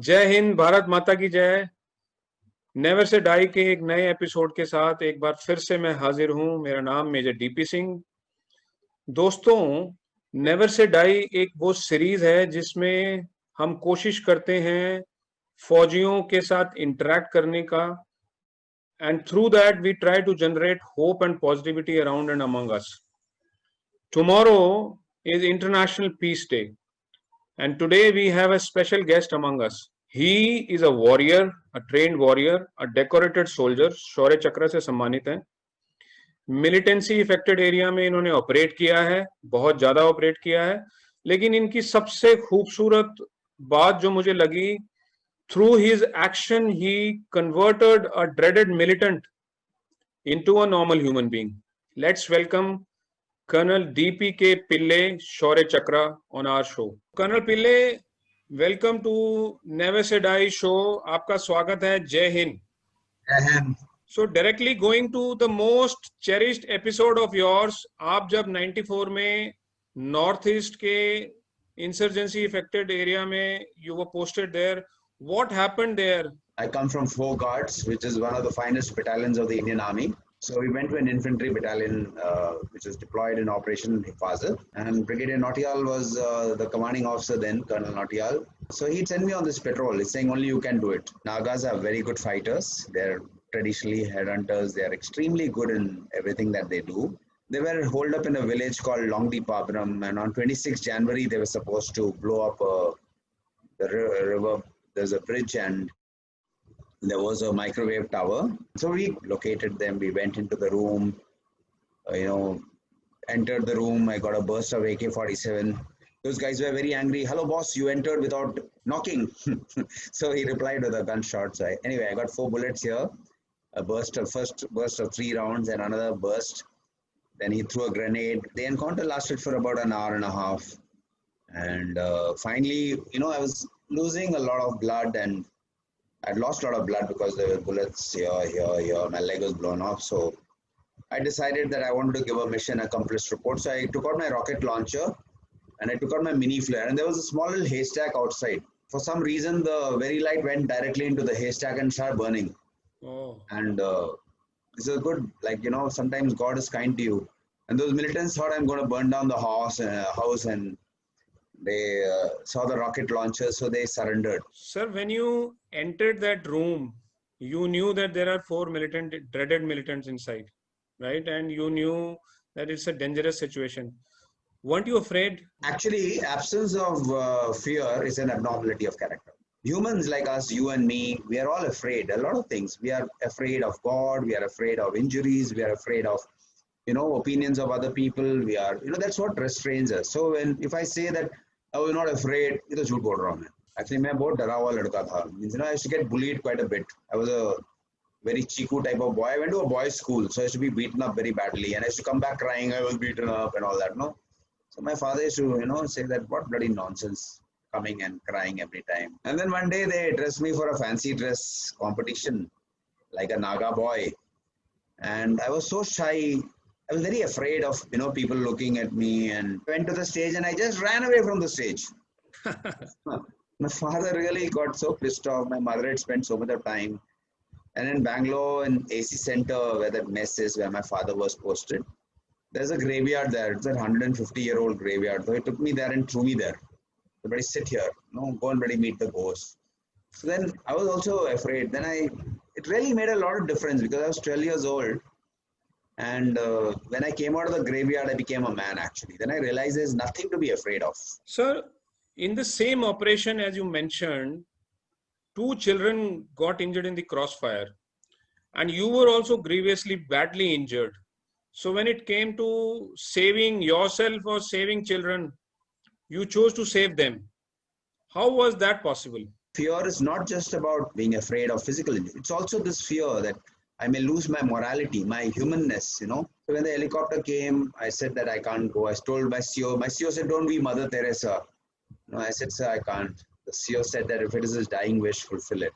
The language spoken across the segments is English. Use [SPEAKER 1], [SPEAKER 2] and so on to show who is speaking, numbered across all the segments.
[SPEAKER 1] जय हिंद, भारत माता की जय। नेवर से डाई के एक नए एपिसोड के साथ एक बार फिर से मैं हाजिर हूं। मेरा नाम मेजर डीपी सिंह। दोस्तों, नेवर से डाई एक वो सीरीज है जिसमें हम कोशिश करते हैं फौजियों के साथ इंटरेक्ट करने का, and through that we try to generate hope and positivity around and among us. Tomorrow is international peace day, and today we have a special guest among us. He is a warrior, a trained warrior, a decorated soldier, शौर्य चक्र से सम्मानित है। Militancy affected area में इन्होंने operate किया है, बहुत ज्यादा ऑपरेट किया है। लेकिन इनकी सबसे खूबसूरत बात जो मुझे लगी, through his action he converted a dreaded militant into a normal human being. Let's welcome Colonel DPK Pillai Shaurya Chakra on our show. Colonel Pillai, welcome to never say die show. आपका स्वागत है। जय हिंद। So directly going to the most cherished episode of yours. आप जब 94 में north east के insurgency affected area में you were posted there, what happened there?
[SPEAKER 2] I come from 4 Guards, which is one of the finest battalions of the Indian Army. So we went to an infantry battalion which was deployed in Operation Hifazat, and Brigadier Nautiyal was the commanding officer then, Colonel Nautiyal. So he'd send me on this patrol. He's saying only you can do it. Nagas are very good fighters. They're traditionally headhunters. They are extremely good in everything that they do. They were holed up in a village called Longdeepabram, and on 26 January they were supposed to blow up the river. There's a bridge and there was a microwave tower. So we located them. We went into the room, entered the room. I got a burst of AK-47. Those guys were very angry. Hello, boss, you entered without knocking. So he replied with a gunshot. So anyway, I got 4 bullets here. First burst of 3 rounds and another burst. Then he threw a grenade. The encounter lasted for about an hour and a half. And finally, I was losing a lot of blood, and I'd lost a lot of blood because there were bullets here. My leg was blown off. So I decided that I wanted to give a mission accomplished report. So I took out my rocket launcher and I took out my mini flare. And there was a small little haystack outside. For some reason, the very light went directly into the haystack and started burning.
[SPEAKER 1] Oh.
[SPEAKER 2] And this is good. Sometimes God is kind to you. And those militants thought I'm going to burn down the house and they saw the rocket launcher, so they surrendered.
[SPEAKER 1] Sir, when you entered that room, you knew that there are 4 dreaded militants inside, right? And you knew that it's a dangerous situation. Weren't you afraid?
[SPEAKER 2] Actually, absence of fear is an abnormality of character. Humans like us, you and me, we are all afraid. A lot of things. We are afraid of God. We are afraid of injuries. We are afraid of, opinions of other people. We are, that's what restrains us. So if I say that I was not afraid, ये तो झूठ बोल रहा हूँ मैं. Actually, मैं बहुत डरा हुआ लड़का था. Means, I used to get bullied quite a bit. I was a very chiku type of boy. I went to a boys' school, so I used to be beaten up very badly, and I used to come back crying. I was beaten up and all that. No, so my father used to, say that what bloody nonsense, coming and crying every time. And then one day they dressed me for a fancy dress competition, like a Naga boy, and I was so shy. I was very afraid of, people looking at me, and went to the stage and I just ran away from the stage. My father really got so pissed off. My mother had spent so much of time. And in Bangalore, in AC Center, where that mess is, where my father was posted, there's a graveyard there. It's a 150-year-old graveyard. So he took me there and threw me there. So, buddy, sit here. Go and buddy meet the ghost. So then I was also afraid. Then it really made a lot of difference because I was 12 years old. And when I came out of the graveyard, I became a man, actually. Then I realized there's nothing to be afraid of.
[SPEAKER 1] Sir, in the same operation, as you mentioned, 2 children got injured in the crossfire. And you were also grievously badly injured. So when it came to saving yourself or saving children, you chose to save them. How was that possible?
[SPEAKER 2] Fear is not just about being afraid of physical injury. It's also this fear that I may lose my morality, my humanness, So when the helicopter came, I said that I can't go. I told my CO. My CO said, don't be Mother Teresa. No, I said, sir, I can't. The CO said that if it is his dying wish, fulfill it.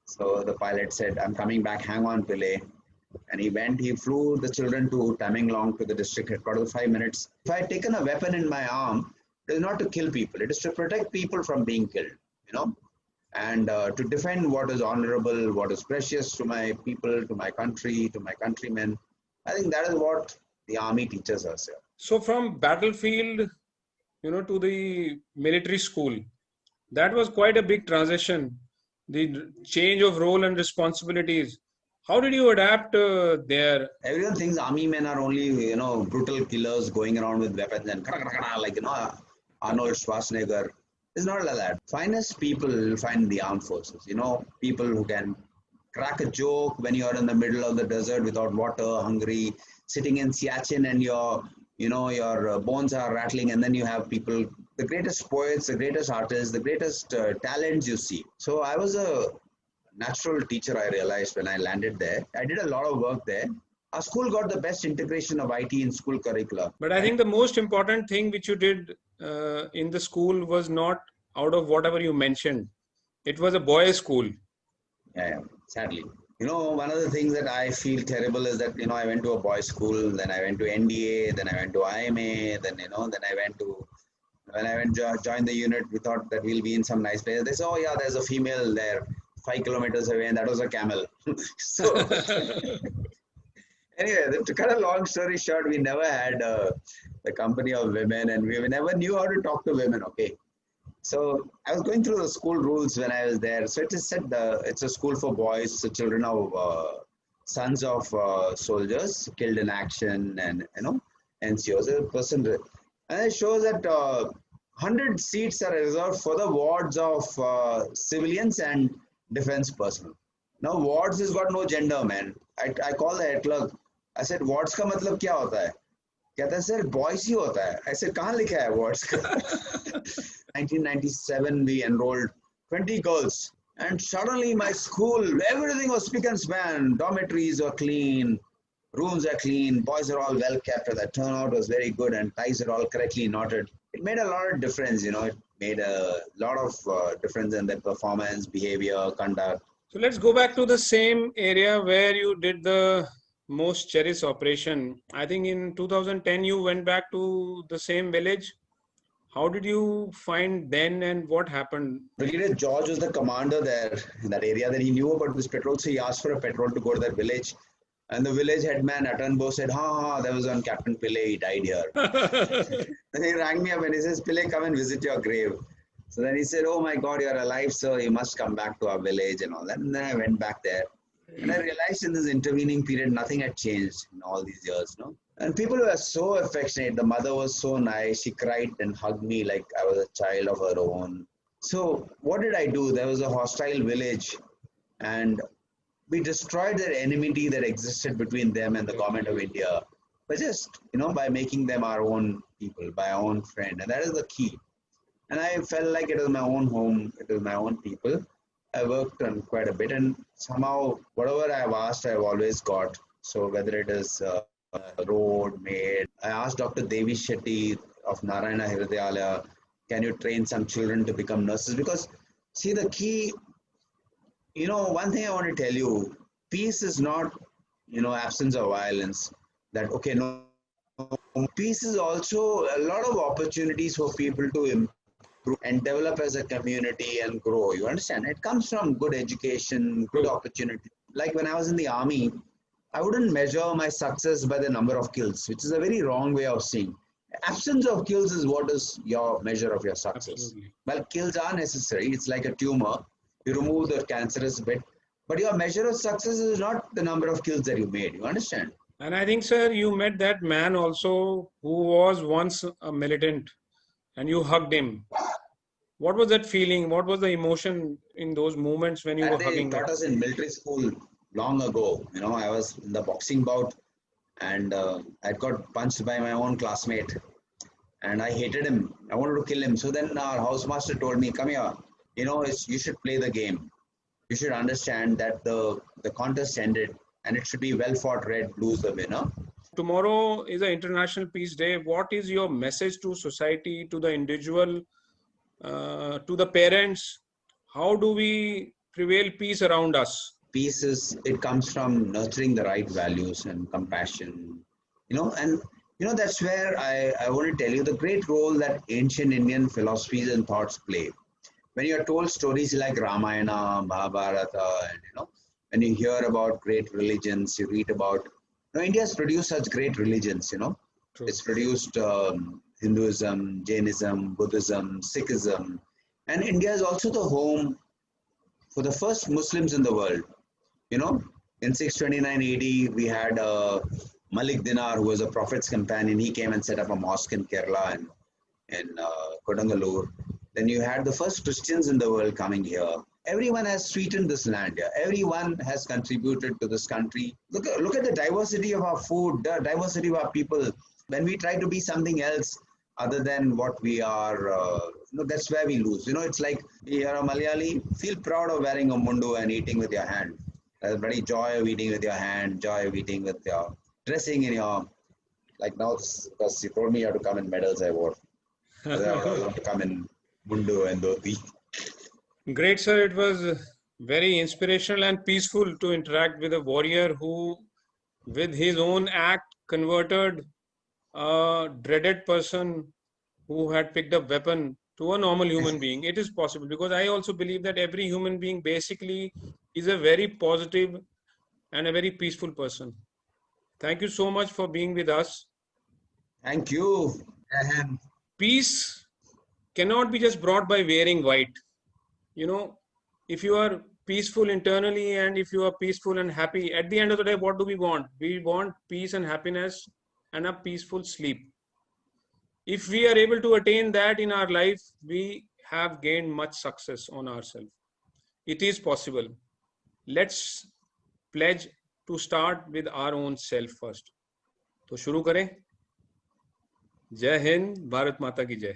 [SPEAKER 2] So the pilot said, I'm coming back. Hang on, Pillai. And he flew the children to Tamenglong, to the district headquarters, 5 minutes. If I had taken a weapon in my arm, it is not to kill people. It is to protect people from being killed, and to defend what is honorable, what is precious to my people, to my country, to my countrymen. I think that is what the army teaches us here.
[SPEAKER 1] So from battlefield, to the military school, that was quite a big transition. The change of role and responsibilities. How did you adapt there?
[SPEAKER 2] Everyone thinks army men are only, brutal killers going around with weapons and like, Arnold Schwarzenegger. It's not like that. Finest people you'll find in the armed forces. People who can crack a joke when you're in the middle of the desert without water, hungry, sitting in Siachen and your bones are rattling, and then you have people, the greatest poets, the greatest artists, the greatest talents you see. So I was a natural teacher, I realized when I landed there. I did a lot of work there. Our school got the best integration of IT in school curricula.
[SPEAKER 1] But I think the most important thing which you did in the school was not out of whatever you mentioned. It was a boys' school.
[SPEAKER 2] Yeah, sadly. One of the things that I feel terrible is that, I went to a boys' school, then I went to NDA, then I went to IMA, then when I went to join the unit, we thought that we'll be in some nice place. They said, oh yeah, there's a female there 5 kilometers away, and that was a camel. So anyway, to cut a long story short, we never had the company of women, and we never knew how to talk to women, okay? So I was going through the school rules when I was there. So it is said it's a school for boys, so children of sons of soldiers killed in action, and NCOs. A person, and it shows that 100 seats are reserved for the wards of civilians and defense personnel. Now wards has got no gender, man. I call the head clerk. I said, wards का मतलब क्या होता है? कहता है sir boys ही होता है. I said, कहाँ लिखा है wards का? 1997 we enrolled 20 girls, and suddenly my school, everything was spick and span. Dormitories were clean, rooms are clean, boys are all well kept, the turnout was very good, and ties are all correctly knotted. It made a lot of difference, it made a lot of difference in their performance, behavior, conduct.
[SPEAKER 1] So let's go back to the same area where you did the most cherished operation. I think in 2010 you went back to the same village. How did you find then, and what happened?
[SPEAKER 2] Brigadier George was the commander there in that area. That he knew about this patrol, so he asked for a patrol to go to that village. And the village headman, Atanbo, said, there was one Captain Pillai, he died here. Then he rang me up and he says, Pillai, come and visit your grave. So then he said, oh my God, you're alive, sir. You must come back to our village and all that. And then I went back there. And I realized in this intervening period, nothing had changed in all these years, And people were so affectionate. The mother was so nice. She cried and hugged me like I was a child of her own. So what did I do? There was a hostile village, and we destroyed their enmity that existed between them and the government of India. But just, by making them our own people, by our own friend. And that is the key. And I felt like it was my own home. It was my own people. I worked on quite a bit, and somehow whatever I've asked, I've always got. So whether it is a road made, I asked Dr. Devi Shetty of Narayana Hridayalaya, can you train some children to become nurses? Because see, the key, one thing I want to tell you, peace is not, absence of violence. That, okay, no, peace is also a lot of opportunities for people to improve and develop as a community and grow. You understand? It comes from good education, good opportunity. Like when I was in the army, I wouldn't measure my success by the number of kills, which is a very wrong way of seeing. Absence of kills is what is your measure of your success.
[SPEAKER 1] Absolutely.
[SPEAKER 2] Well, kills are necessary. It's like a tumor. You remove the cancerous bit. But your measure of success is not the number of kills that you made. You understand?
[SPEAKER 1] And I think, sir, you met that man also who was once a militant, and you hugged him. What was that feeling? What was the emotion in those moments when you were hugging him?
[SPEAKER 2] They taught us in military school long ago. I was in the boxing bout, and I got punched by my own classmate, and I hated him. I wanted to kill him. So then our housemaster told me, come here, you should play the game. You should understand that the contest ended, and it should be well fought, red, blues the winner.
[SPEAKER 1] Tomorrow is an International Peace Day. What is your message to society, to the individual, to the parents? How do we prevail peace around us?
[SPEAKER 2] Peace it comes from nurturing the right values and compassion, and that's where I want to tell you the great role that ancient Indian philosophies and thoughts play. when you are told stories like Ramayana, Mahabharata, and when you hear about great religions, you read about. India has produced such great religions.
[SPEAKER 1] True.
[SPEAKER 2] It's produced Hinduism, Jainism, Buddhism, Sikhism, and India is also the home for the first Muslims in the world. In 629 AD, we had Malik Dinar, who was a prophet's companion. He came and set up a mosque in Kerala and in Kodungalur. Then you had the first Christians in the world coming here. Everyone has sweetened this land here. Everyone has contributed to this country. Look at the diversity of our food, the diversity of our people. When we try to be something else other than what we are, that's where we lose. It's like you're a Malayali, feel proud of wearing a mundu and eating with your hand. There's very joy of eating with your hand, joy of eating with your dressing in your, like now, because you told me you have to come in medals, I wore. I want to come in mundu and dhoti.
[SPEAKER 1] Great, sir. It was very inspirational and peaceful to interact with a warrior who, with his own act, converted a dreaded person who had picked up weapon to a normal human being. It is possible, because I also believe that every human being basically is a very positive and a very peaceful person. Thank you so much for being with us.
[SPEAKER 2] Thank you.
[SPEAKER 1] Peace cannot be just brought by wearing white. If you are peaceful internally and if you are peaceful and happy, at the end of the day, what do we want? We want peace and happiness and a peaceful sleep. If we are able to attain that in our life, we have gained much success on ourselves. It is possible. Let's pledge to start with our own self first. तो शुरू करें. जय हिंद, भारत माता की जय.